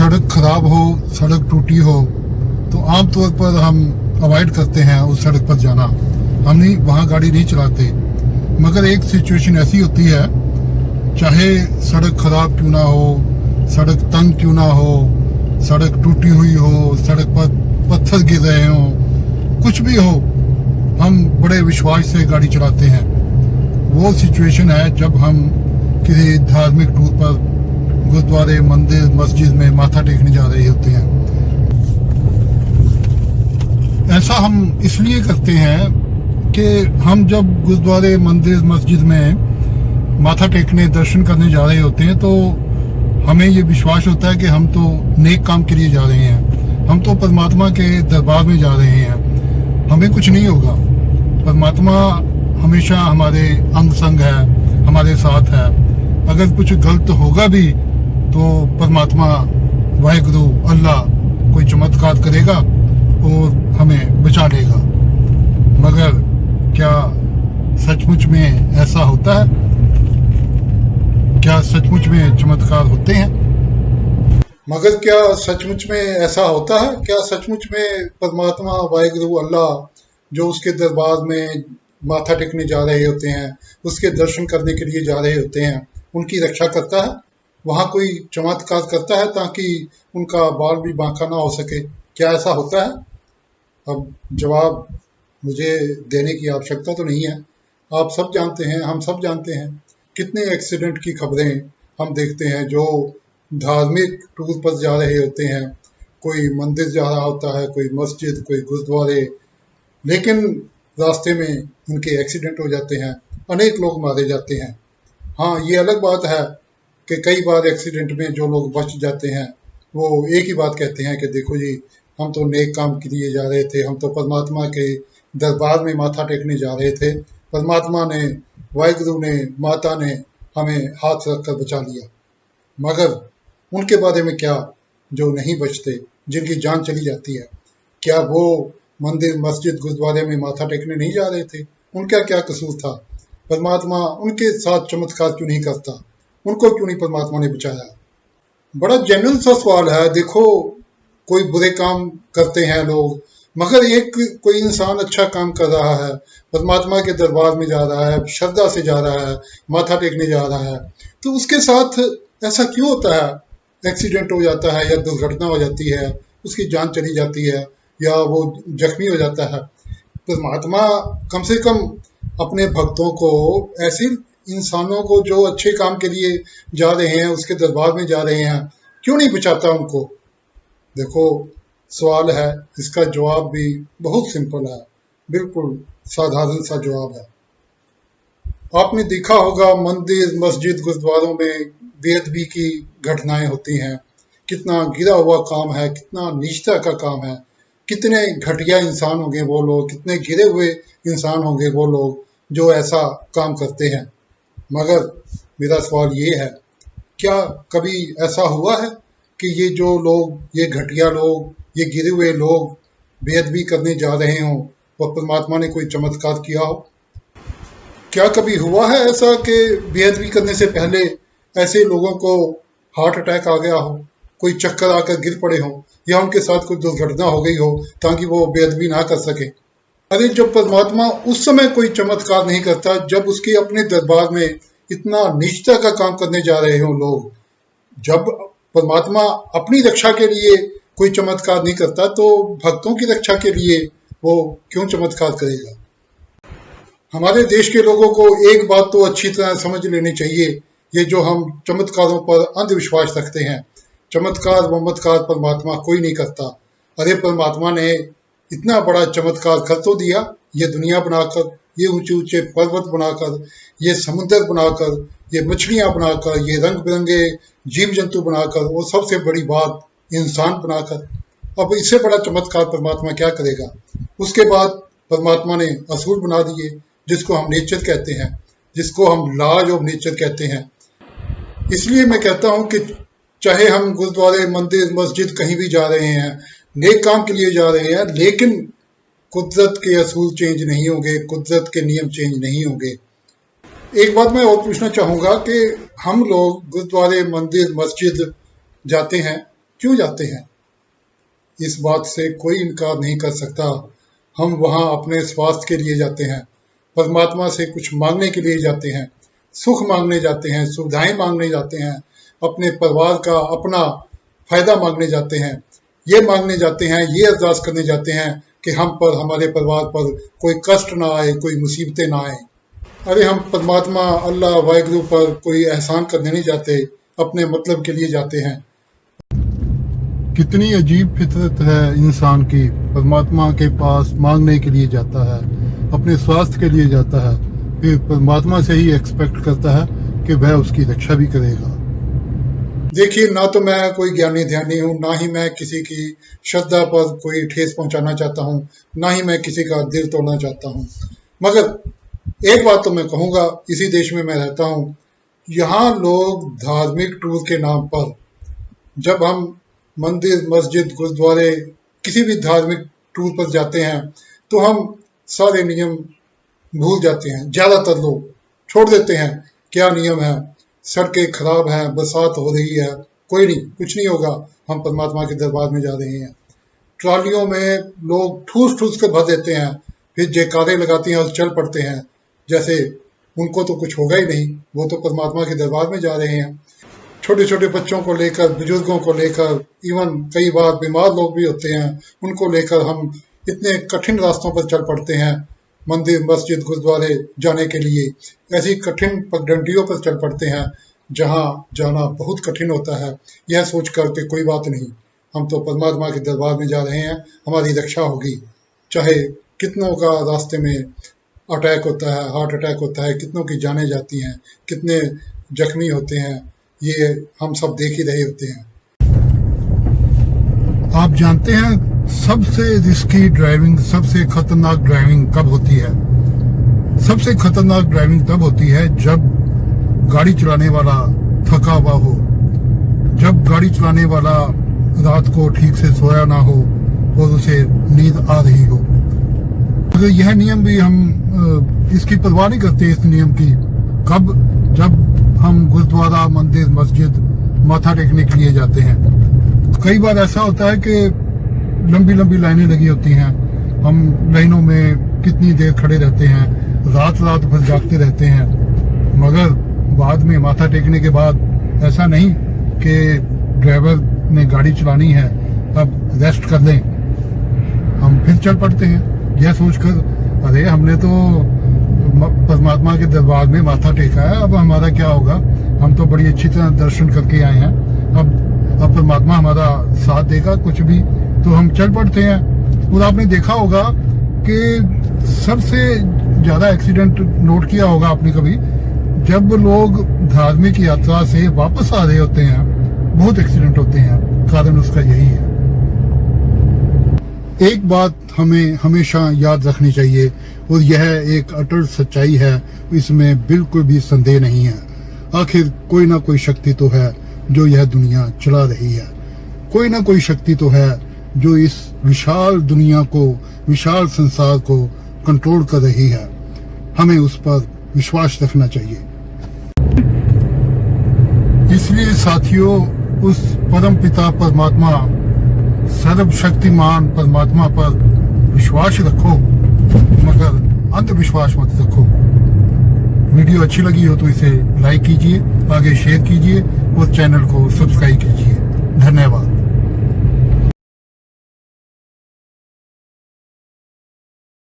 सड़क खराब हो, सड़क टूटी हो तो आमतौर पर हम अवॉइड करते हैं उस सड़क पर जाना, हम नहीं वहाँ गाड़ी नहीं चलाते। मगर एक सिचुएशन ऐसी होती है, चाहे सड़क खराब क्यों ना हो, सड़क तंग क्यों ना हो, सड़क टूटी हुई हो, सड़क पर पत्थर गिर रहे हो, कुछ भी हो, हम बड़े विश्वास से गाड़ी चलाते हैं। वो सिचुएशन है जब हम किसी धार्मिक टूर पर गुरुद्वारे, मंदिर, मस्जिद में माथा टेकने जा रहे होते हैं। ऐसा हम इसलिए करते हैं कि हम जब गुरुद्वारे, मंदिर, मस्जिद में माथा टेकने, दर्शन करने जा रहे होते हैं तो हमें ये विश्वास होता है कि हम तो नेक काम के लिए जा रहे हैं, हम तो परमात्मा के दरबार में जा रहे हैं, हमें कुछ नहीं होगा। परमात्मा हमेशा हमारे अंग संग है, हमारे साथ है। अगर कुछ गलत होगा भी तो परमात्मा, वाहिगुरु, अल्लाह कोई चमत्कार करेगा और हमें बचा लेगा। मगर क्या सचमुच में ऐसा होता है? क्या सचमुच में चमत्कार होते हैं? मगर क्या सचमुच में ऐसा होता है? क्या सचमुच में परमात्मा, वाहिगुरु, अल्लाह जो उसके दरबार में माथा टेकने जा रहे होते हैं, उसके दर्शन करने के लिए जा रहे होते हैं, उनकी रक्षा करता है? वहाँ कोई चमत्कार करता है ताकि उनका बाल भी बांका ना हो सके? क्या ऐसा होता है? अब जवाब मुझे देने की आवश्यकता तो नहीं है, आप सब जानते हैं, हम सब जानते हैं। कितने एक्सीडेंट की खबरें हम देखते हैं जो धार्मिक टूर पर जा रहे होते हैं, कोई मंदिर जा रहा होता है, कोई मस्जिद, कोई गुरुद्वारे, लेकिन रास्ते में उनके एक्सीडेंट हो जाते हैं, अनेक लोग मारे जाते हैं। हाँ, ये अलग बात है कि कई बार एक्सीडेंट में जो लोग बच जाते हैं वो एक ही बात कहते हैं कि देखो जी, हम तो नेक काम के लिए जा रहे थे, हम तो परमात्मा के दरबार में माथा टेकने जा रहे थे, परमात्मा ने, वाहिगुरु ने, माता ने हमें हाथ रखकर बचा लिया। मगर उनके बारे में क्या जो नहीं बचते, जिनकी जान चली जाती है? क्या वो मंदिर, मस्जिद, गुरुद्वारे में माथा टेकने नहीं जा रहे थे? उनका क्या कसूर था? परमात्मा उनके साथ चमत्कार क्यों नहीं करता? उनको क्यों नहीं परमात्मा ने बचाया? बड़ा जेन्युइन सा सवाल है। देखो, कोई बुरे काम करते हैं लोग, मगर एक कोई इंसान अच्छा काम कर रहा है, परमात्मा के दरबार में जा रहा है, श्रद्धा से जा रहा है, माथा टेकने जा रहा है, तो उसके साथ ऐसा क्यों होता है? एक्सीडेंट हो जाता है या दुर्घटना हो जाती है, उसकी जान चली जाती है या वो जख्मी हो जाता है। परमात्मा कम से कम अपने भक्तों को, ऐसे इंसानों को जो अच्छे काम के लिए जा रहे हैं, उसके दरबार में जा रहे हैं, क्यों नहीं बचाता उनको? देखो, सवाल है, इसका जवाब भी बहुत सिंपल है, बिल्कुल साधारण सा जवाब है। आपने देखा होगा मंदिर, मस्जिद, गुरुद्वारों में बेअदबी की घटनाएं होती हैं। कितना गिरा हुआ काम है, कितना नीचता का काम है, कितने घटिया इंसान होंगे वो लोग, कितने गिरे हुए इंसान होंगे वो लोग जो ऐसा काम करते हैं। मगर मेरा सवाल ये है, क्या कभी ऐसा हुआ है कि ये जो लोग, ये घटिया लोग, ये गिरे हुए लोग बेअदबी करने जा रहे हों और परमात्मा ने कोई चमत्कार किया हो? क्या कभी हुआ है ऐसा कि बेअदबी करने से पहले ऐसे लोगों को हार्ट अटैक आ गया हो, कोई चक्कर आकर गिर पड़े हो, या उनके साथ कोई दुर्घटना हो गई हो ताकि वो बेअदबी ना कर सके? अरे, जब परमात्मा उस समय कोई चमत्कार नहीं करता, जब उसके अपने दरबार में इतना नीचता का काम करने जा रहे हो लोग, जब परमात्मा अपनी रक्षा के लिए कोई चमत्कार नहीं करता तो भक्तों की रक्षा के लिए वो क्यों चमत्कार करेगा? हमारे देश के लोगों को एक बात तो अच्छी तरह समझ लेनी चाहिए, ये जो हम चमत्कारों पर अंधविश्वास रखते हैं, चमत्कार वमत्कार परमात्मा कोई नहीं करता। अरे, परमात्मा ने इतना बड़ा चमत्कार कर तो दिया, ये दुनिया बनाकर, ये ऊंचे ऊंचे पर्वत बनाकर, ये समुद्र बनाकर, ये मछलियां बनाकर, ये रंग बिरंगे जीव जंतु बनाकर, और सबसे बड़ी बात इंसान बनाकर। अब इससे बड़ा चमत्कार परमात्मा क्या करेगा? उसके बाद परमात्मा ने असुर बना दिए, जिसको हम नेचर कहते हैं, जिसको हम लॉज ऑफ नेचर कहते हैं। इसलिए मैं कहता हूं कि चाहे हम गुरुद्वारे, मंदिर, मस्जिद कहीं भी जा रहे हैं, नेक काम के लिए जा रहे हैं, लेकिन कुदरत के असूल चेंज नहीं होंगे, कुदरत के नियम चेंज नहीं होंगे। एक बात मैं और पूछना चाहूँगा कि हम लोग गुरुद्वारे, मंदिर, मस्जिद जाते हैं, क्यों जाते हैं? इस बात से कोई इनकार नहीं कर सकता। हम वहाँ अपने स्वास्थ्य के लिए जाते हैं, परमात्मा से कुछ मांगने के लिए जाते हैं, सुख मांगने जाते हैं, सुविधाएं मांगने जाते हैं, अपने परिवार का अपना फायदा मांगने जाते हैं, ये मांगने जाते हैं, ये अरदास करने जाते हैं कि हम पर, हमारे परिवार पर कोई कष्ट ना आए, कोई मुसीबतें ना आए। अरे हम परमात्मा अल्लाह वाहिगुरु पर कोई एहसान करने नहीं जाते, अपने मतलब के लिए जाते हैं। कितनी अजीब फितरत है इंसान की, परमात्मा के पास मांगने के लिए जाता है, अपने स्वास्थ्य के लिए जाता है, फिर परमात्मा से ही एक्सपेक्ट करता है कि वह उसकी रक्षा भी करेगा। देखिए, ना तो मैं कोई ज्ञानी ध्यानी हूँ, ना ही मैं किसी की श्रद्धा पर कोई ठेस पहुंचाना चाहता हूँ, ना ही मैं किसी का दिल तोड़ना चाहता हूँ। मगर एक बात तो मैं कहूँगा, इसी देश में मैं रहता हूँ, यहाँ लोग धार्मिक टूर के नाम पर, जब हम मंदिर, मस्जिद, गुरुद्वारे, किसी भी धार्मिक टूर पर जाते हैं, तो हम सारे नियम भूल जाते हैं। ज़्यादातर लोग छोड़ देते हैं, क्या नियम है, सड़कें खराब हैं, बरसात हो रही है, कोई नहीं, कुछ नहीं होगा, हम परमात्मा के दरबार में जा रहे हैं। ट्रालियों में लोग ठूस ठूस कर भर देते हैं, फिर जयकारे लगाते हैं और चल पड़ते हैं, जैसे उनको तो कुछ होगा ही नहीं, वो तो परमात्मा के दरबार में जा रहे हैं। छोटे छोटे बच्चों को लेकर, बुजुर्गों को लेकर, इवन कई बार बीमार लोग भी होते हैं, उनको लेकर हम इतने कठिन रास्तों पर चल पड़ते हैं, मंदिर, मस्जिद, गुरुद्वारे जाने के लिए ऐसी कठिन पगडंडियों पर चल पड़ते हैं जहां जाना बहुत कठिन होता है, यह सोच कर के कोई बात नहीं, हम तो परमात्मा के दरबार में जा रहे हैं, हमारी रक्षा होगी। चाहे कितनों का रास्ते में अटैक होता है, हार्ट अटैक होता है, कितनों की जानें जाती हैं, कितने जख्मी होते हैं, ये हम सब देख ही रहे होते हैं। आप जानते हैं सबसे रिस्की ड्राइविंग, सबसे खतरनाक ड्राइविंग कब होती है? सबसे खतरनाक ड्राइविंग तब होती है जब गाड़ी चलाने वाला थका हुआ हो, जब गाड़ी चलाने वाला रात को ठीक से सोया ना हो और उसे नींद आ रही हो। तो यह नियम भी हम इसकी परवाह नहीं करते, इस नियम की। कब? जब हम गुरुद्वारा, मंदिर, मस्जिद माथा टेकने के लिए जाते हैं। कई बार ऐसा होता है कि लंबी लंबी लाइनें लगी होती हैं, हम लाइनों में कितनी देर खड़े रहते हैं, रात रात भर जागते रहते हैं, मगर बाद में माथा टेकने के बाद ऐसा नहीं कि ड्राइवर ने गाड़ी चलानी है, अब रेस्ट कर लें, हम फिर चल पड़ते हैं यह सोचकर अरे हमने तो परमात्मा के दरबार में माथा टेका है, अब हमारा क्या होगा, हम तो बड़ी अच्छी तरह दर्शन करके आए हैं, अब परमात्मा हमारा साथ देगा, कुछ भी, तो हम चल पड़ते हैं। और आपने देखा होगा कि सबसे ज्यादा एक्सीडेंट नोट किया होगा आपने कभी, जब लोग धार्मिक यात्रा से वापस आ रहे होते हैं, बहुत एक्सीडेंट होते हैं, कारण उसका यही है। एक बात हमें हमेशा याद रखनी चाहिए और यह एक अटल सच्चाई है, इसमें बिल्कुल भी संदेह नहीं है। आखिर कोई ना कोई शक्ति तो है जो यह दुनिया चला रही है, कोई ना कोई शक्ति तो है जो इस विशाल दुनिया को, विशाल संसार को कंट्रोल कर रही है। हमें उस पर विश्वास रखना चाहिए। इसलिए साथियों, उस परम पिता परमात्मा, सर्वशक्तिमान परमात्मा पर विश्वास रखो, मगर अंधविश्वास मत रखो। वीडियो अच्छी लगी हो तो इसे लाइक कीजिए, आगे शेयर कीजिए और चैनल को सब्सक्राइब कीजिए। धन्यवाद।